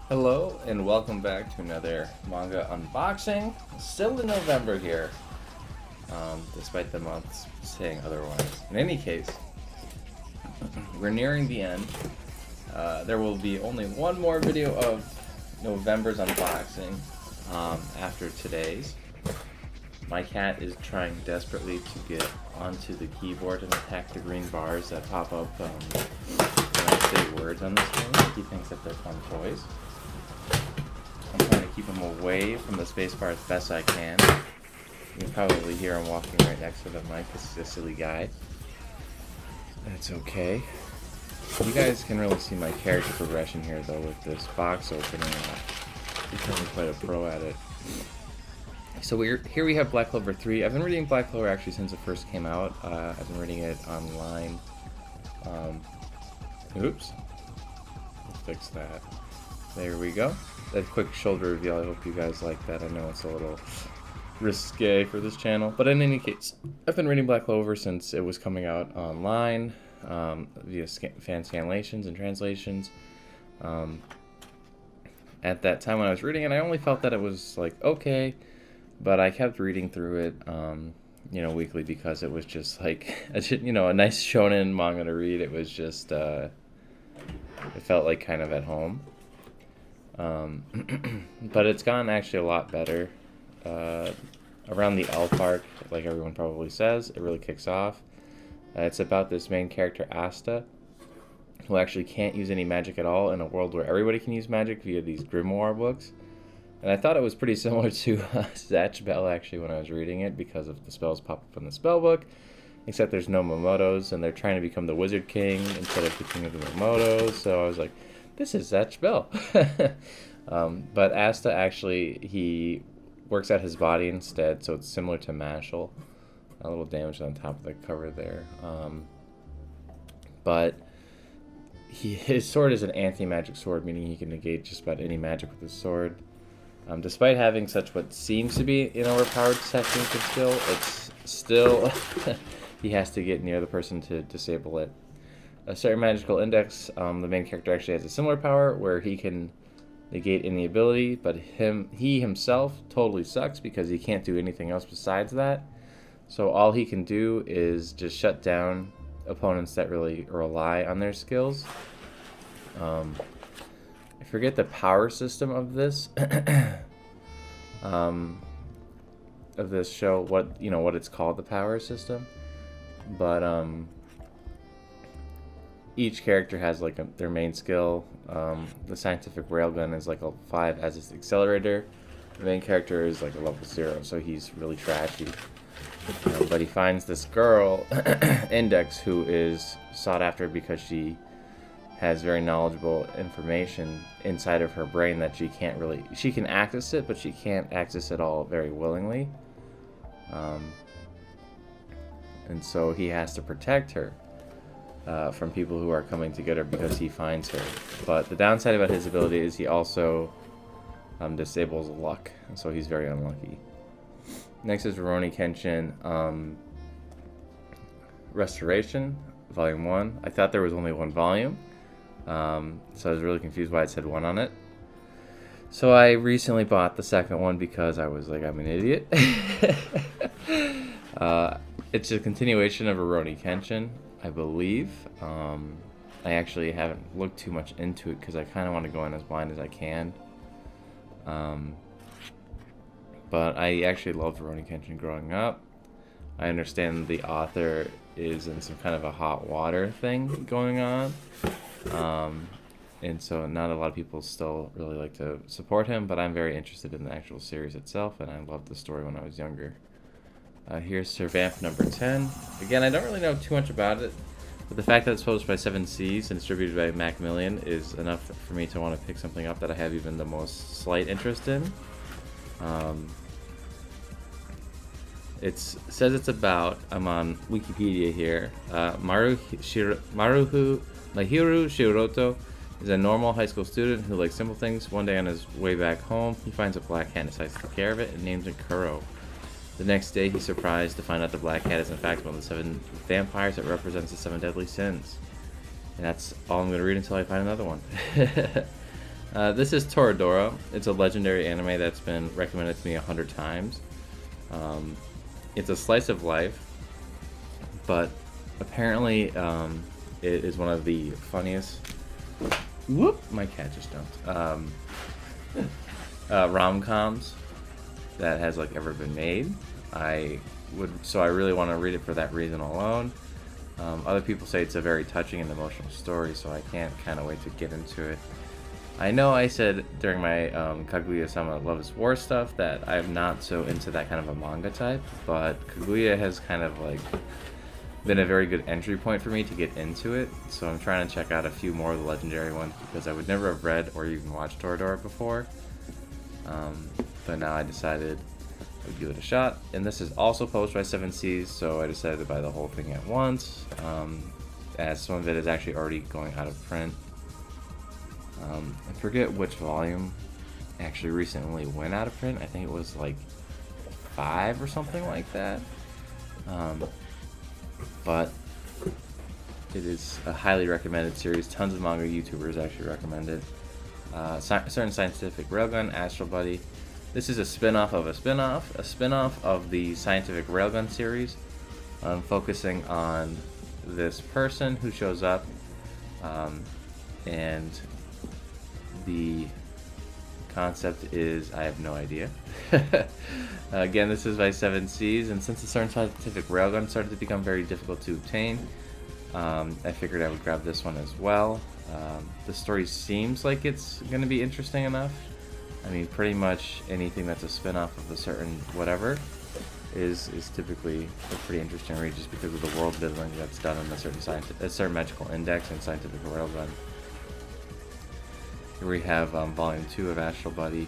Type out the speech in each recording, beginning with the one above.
Hello and welcome back to another manga unboxing. Still in November here, despite the months saying otherwise. In any case, we're nearing the end. There will be only one more video of November's unboxing after today's. My cat is trying desperately to get onto the keyboard and attack the green bars that pop up when I say words on the screen. He thinks that they're fun toys. I'm trying to keep him away from the spacebar as best I can. You can probably hear him walking right next to the mic. This is a silly guy. That's okay. You guys can really see my character progression here, though, with this box opening. Becoming quite a pro at it. So here we have Black Clover 3. I've been reading Black Clover actually since it first came out. I've been reading it online. Oops. Let's fix that. There we go. That quick shoulder reveal, I hope you guys like that. I know it's a little risque for this channel. But in any case, I've been reading Black Clover since it was coming out online via fan scanlations and translations. At that time when I was reading it, I only felt that it was like okay, but I kept reading through it, weekly because it was just like, a nice shonen manga to read. It was just, it felt like kind of at home. But it's gotten actually a lot better. Around the L part, like everyone probably says, it really kicks off. It's about this main character, Asta, who actually can't use any magic at all in a world where everybody can use magic via these grimoire books. And I thought it was pretty similar to Zatch Bell, actually, when I was reading it, because of the spells pop up in the spell book, except there's no Momotos, and they're trying to become the Wizard King instead of the King of the Momotos, so I was like, this is Zatch Bell. But Asta, actually, he works out his body instead, so it's similar to Mashal. A little damage on top of the cover there. But his sword is an anti-magic sword, meaning he can negate just about any magic with his sword. Despite having such what seems to be an overpowered technique and skill, it's still he has to get near the person to disable it. A certain magical index, the main character actually has a similar power where he can negate any ability, but he himself totally sucks because he can't do anything else besides that. So all he can do is just shut down opponents that really rely on their skills. I forget the power system of this show, what it's called, the power system, but each character has like their main skill. The scientific Railgun is like a 5 as its Accelerator. The main character is like a level 0, so he's really trashy. But he finds this girl, Index, who is sought after because she has very knowledgeable information inside of her brain that she can access it, but she can't access it all very willingly. And so he has to protect her from people who are coming to get her because he finds her. But the downside about his ability is he also disables luck, and so he's very unlucky. Next is Rony Kenshin, Restoration, Volume 1. I thought there was only one volume, so I was really confused why it said 1 on it. So I recently bought the second one because I was like, I'm an idiot. It's a continuation of a Rony Kenshin, I believe. I actually haven't looked too much into it because I kind of want to go in as blind as I can. But I actually loved Rony Kenshin growing up. I understand the author is in some kind of a hot water thing going on. And so not a lot of people still really like to support him, but I'm very interested in the actual series itself, and I loved the story when I was younger. Here's Sir Vamp number 10. Again, I don't really know too much about it, but the fact that it's published by 7 Seas and distributed by Macmillan is enough for me to want to pick something up that I have even the most slight interest in. It says it's about, I'm on Wikipedia here, Mahiru Shiroto is a normal high school student who likes simple things. One day on his way back home, he finds a black cat and decides to take care of it and names it Kuro. The next day, he's surprised to find out the black cat is in fact one of the 7 vampires that represents the 7 deadly sins. And that's all I'm going to read until I find another one. This is Toradora. It's a legendary anime that's been recommended to me 100 times. It's a slice of life, but apparently it is one of the funniest. Whoop! My cat just jumped. Rom-coms that has like ever been made. I really want to read it for that reason alone. Other people say it's a very touching and emotional story, so I can't kind of wait to get into it. I know I said during my Kaguya-sama Love is War stuff that I'm not so into that kind of a manga type, but Kaguya has kind of like been a very good entry point for me to get into it, so I'm trying to check out a few more of the legendary ones because I would never have read or even watched Toradora before. But now I decided I would give it a shot, and this is also published by 7 Seas, so I decided to buy the whole thing at once, as some of it is actually already going out of print. I forget which volume actually recently went out of print. I think it was like 5 or something like that. But it is a highly recommended series. Tons of manga YouTubers actually recommend it. Certain Scientific Railgun, Astral Buddy. This is a spin-off of a spin-off of the Scientific Railgun series, focusing on this person who shows up, and the concept is, I have no idea. Again, this is by 7 Seas, and since the Certain Scientific Railgun started to become very difficult to obtain, I figured I would grab this one as well. The story seems like it's going to be interesting enough. I mean, pretty much anything that's a spin-off of a certain whatever is typically a pretty interesting read, just because of the world building that's done in a certain magical index and Scientific Railgun. Here we have Volume 2 of Astral Buddy,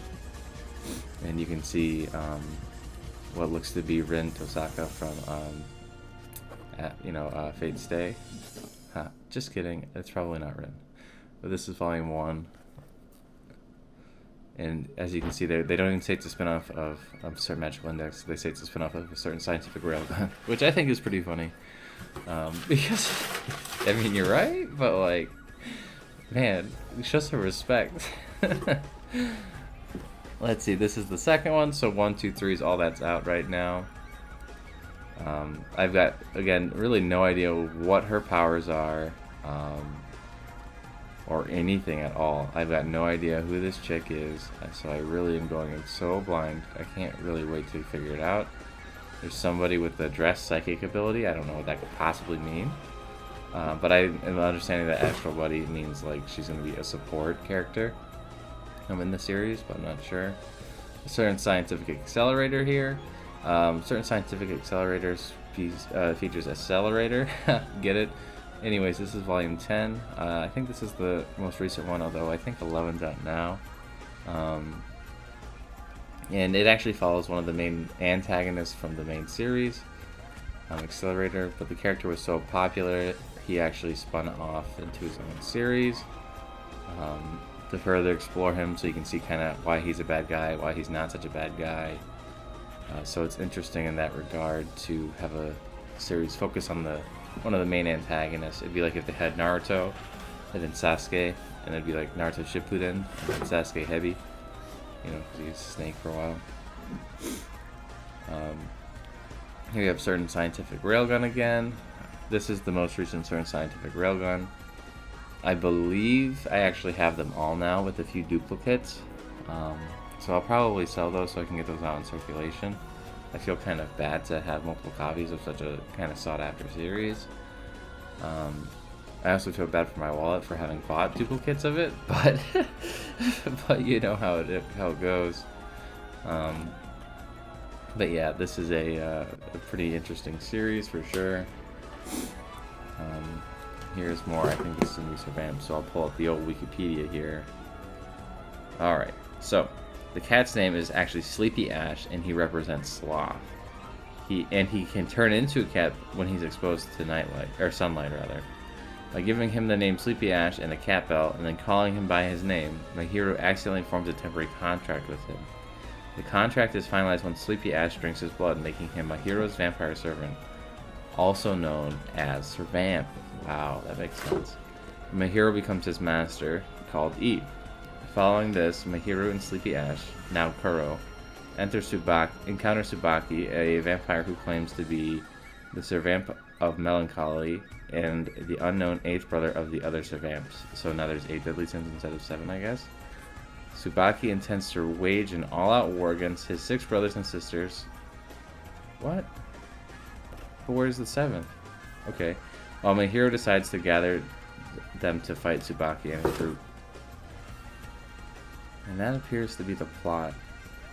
and you can see what looks to be Rin Tosaka from Fate Stay. Just kidding, it's probably not Rin. But this is Volume 1. And as you can see there, they don't even say it's a spin-off of a certain magical index. They say it's a spin-off of a certain Scientific Railgun, which I think is pretty funny. Because, I mean, you're right, but like, man, show some respect. Let's see, this is the second one, so 1, 2, 3 is all that's out right now. I've got, again, really no idea what her powers are, or anything at all. I've got no idea who this chick is, so I really am going in so blind. I can't really wait to figure it out. There's somebody with the dress psychic ability. I don't know what that could possibly mean. But I am understanding that Astral Buddy means like she's going to be a support character in the series, but I'm not sure. A certain Scientific Accelerator here. Certain Scientific Accelerators features Accelerator. Get it? Anyways, this is Volume 10. I think this is the most recent one, although I think 11's out now. And it actually follows one of the main antagonists from the main series, Accelerator, but the character was so popular, he actually spun off into his own series to further explore him, so you can see kind of why he's a bad guy, why he's not such a bad guy. So it's interesting in that regard to have a series focus on one of the main antagonists. It'd be like if they had Naruto and then Sasuke, and it'd be like Naruto Shippuden and then Sasuke Heavy, because he was Snake for a while. Here you have Certain Scientific Railgun again. This is the most recent Certain Scientific Railgun. I believe I actually have them all now with a few duplicates. So I'll probably sell those so I can get those out in circulation. I feel kind of bad to have multiple copies of such a kind of sought-after series. I also feel bad for my wallet for having bought duplicates of it, but but you know how it goes. But yeah, this is a pretty interesting series for sure. Here's more. I think this is a new revamp, so I'll pull up the old Wikipedia here. Alright, so the cat's name is actually Sleepy Ash, and he represents sloth. He can turn into a cat when he's exposed to sunlight rather. By giving him the name Sleepy Ash and a cat bell, and then calling him by his name, my hero accidentally forms a temporary contract with him. The contract is finalized when Sleepy Ash drinks his blood, making him my hero's vampire servant, also known as Sir Vamp. Wow, that makes sense. My hero becomes his master, called Eve. Following this, Mahiru and Sleepy Ash, now Kuro, encounter Tsubaki, a vampire who claims to be the Servamp of Melancholy and the unknown 8th brother of the other Servamps. So now there's 8 deadly sins instead of 7, I guess. Tsubaki intends to wage an all-out war against his 6 brothers and sisters. What? But where's the 7th? Okay. While Mahiru decides to gather them to fight Tsubaki and his group. And that appears to be the plot.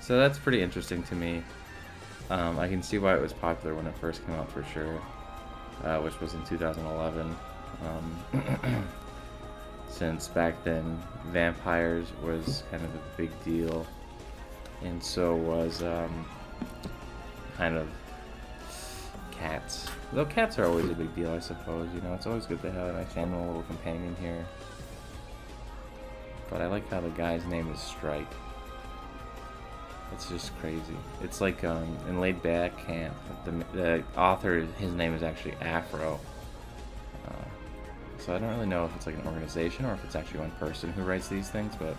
So that's pretty interesting to me. I can see why it was popular when it first came out for sure, which was in 2011. Since back then, vampires was kind of a big deal, and so was kind of cats. Though cats are always a big deal, I suppose. You know, it's always good to have a nice animal, little companion here. But I like how the guy's name is Strike. It's just crazy. It's like in Laid Back Camp, the author, his name is actually Afro. So I don't really know if it's like an organization or if it's actually one person who writes these things, but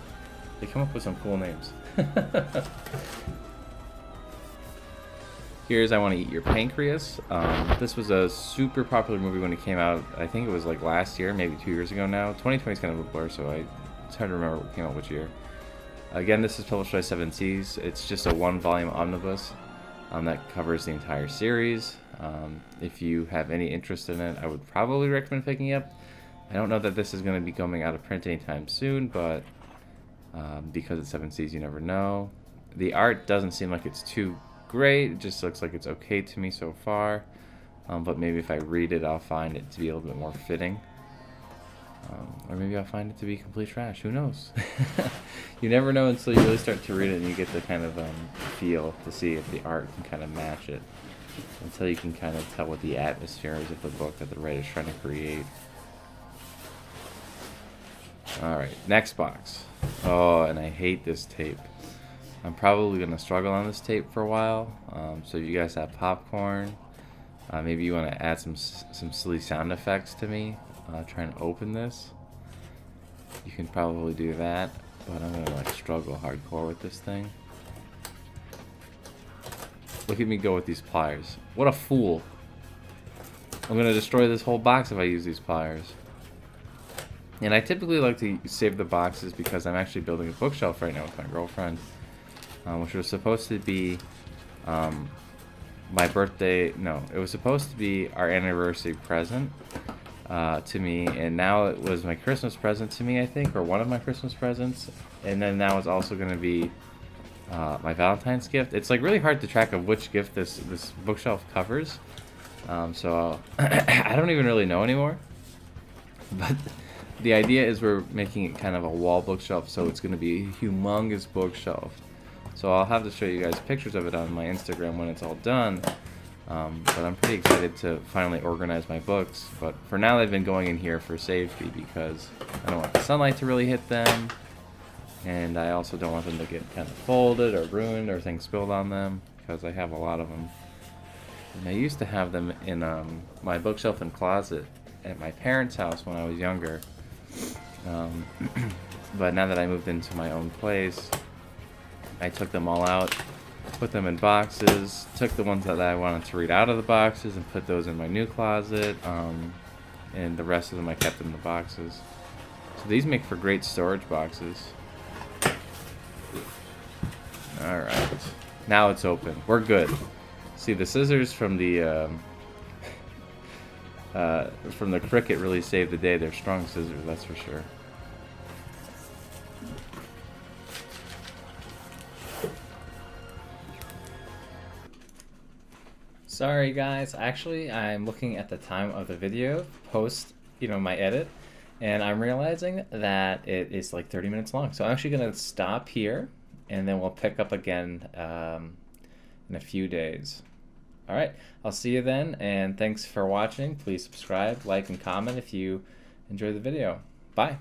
they come up with some cool names. Here's I Want to Eat Your Pancreas. This was a super popular movie when it came out. I think it was like last year, maybe 2 years ago now. 2020 is kind of a blur, so it's hard to remember what came out which year. Again, this is published by 7 Seas. It's just a 1-volume omnibus that covers the entire series. If you have any interest in it, I would probably recommend picking it up. I don't know that this is going to be coming out of print anytime soon, but because it's 7 Seas, you never know. The art doesn't seem like it's too great. It just looks like it's okay to me so far. But maybe if I read it, I'll find it to be a little bit more fitting. Or maybe I'll find it to be complete trash. Who knows? You never know until you really start to read it and you get the kind of feel to see if the art can kind of match it. Until you can kind of tell what the atmosphere is of the book that the writer's trying to create. Alright, next box. Oh, and I hate this tape. I'm probably going to struggle on this tape for a while. So if you guys have popcorn, maybe you want to add some silly sound effects to me. Trying to open this. You can probably do that, but I'm gonna like struggle hardcore with this thing. Look at me go with these pliers. What a fool. I'm gonna destroy this whole box if I use these pliers. And I typically like to save the boxes because I'm actually building a bookshelf right now with my girlfriend, which was supposed to be my birthday. No, it was supposed to be our anniversary present to me, and now it was my Christmas present to me, I think, or one of my Christmas presents, and then now it's also going to be my Valentine's gift. It's like really hard to track of which gift this bookshelf covers, so I don't even really know anymore, but the idea is we're making it kind of a wall bookshelf, so it's going to be a humongous bookshelf. So I'll have to show you guys pictures of it on my Instagram when it's all done. But I'm pretty excited to finally organize my books. But for now, they've been going in here for safety because I don't want the sunlight to really hit them. And I also don't want them to get kind of folded or ruined or things spilled on them because I have a lot of them. And I used to have them in my bookshelf and closet at my parents' house when I was younger. But now that I moved into my own place, I took them all out, put them in boxes, took the ones that I wanted to read out of the boxes and put those in my new closet, and the rest of them I kept in the boxes. So these make for great storage boxes. Alright, now it's open. We're good. See, the scissors from the Cricut really saved the day. They're strong scissors, that's for sure. Sorry guys, actually I'm looking at the time of the video post, my edit, and I'm realizing that it is like 30 minutes long. So I'm actually going to stop here and then we'll pick up again in a few days. Alright, I'll see you then, and thanks for watching. Please subscribe, like, and comment if you enjoyed the video. Bye!